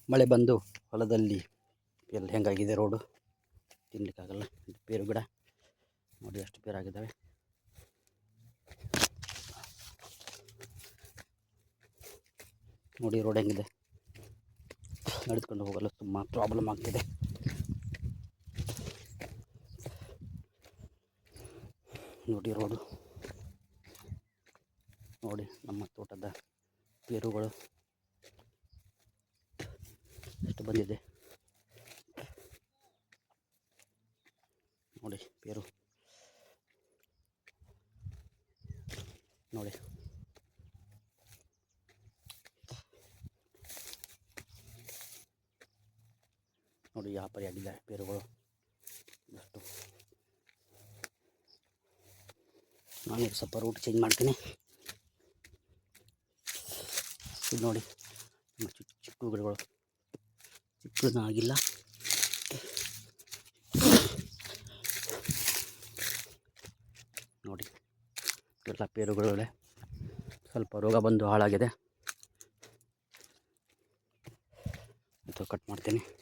ಮಳೆ ಬಂದು ಹೊಲದಲ್ಲಿ ಎಲ್ಲ ಹೆಂಗಾಗಿದೆ ರೋಡು ತಿನ್ನಲಿಕ್ಕಾಗಲ್ಲ. ಪೇರು ಗಿಡ ನೋಡಿ ಎಷ್ಟು ಪೇರಾಗಿದ್ದಾವೆ. ನೋಡಿ ರೋಡ್ ಹೆಂಗಿದೆ, ನಡೆದುಕೊಂಡು ಹೋಗಲು ತುಂಬ ಪ್ರಾಬ್ಲಮ್ ಆಗ್ತಿದೆ. ನೋಡಿ ರೋಡು, ನೋಡಿ ನಮ್ಮ ತೋಟದ ಪೇರುಗಳು ಎಷ್ಟು ಬಂದಿದೆ ನೋಡಿ. ಪೇರು ನೋಡಿ, ನೋಡಿ ಯಾವ ಪರಿಯಾಗಿದ್ದಾರೆ ಪೇರುಗಳು. ಅಷ್ಟು ನಾನು ಸ್ವಲ್ಪ ರೂಟ್ ಚೇಂಜ್ ಮಾಡ್ತೀನಿ. ಇದು ನೋಡಿ ಚಿಕ್ಕ ಗಿಡಗಳು, ಚಿಕ್ಕದಾಗಿಲ್ಲ. ನೋಡಿ ಎಲ್ಲ ಪೇರುಗಳೇ ಸ್ವಲ್ಪ ರೋಗ ಬಂದು ಹಾಳಾಗಿದೆ. ಇದು ಕಟ್ ಮಾಡ್ತೀನಿ.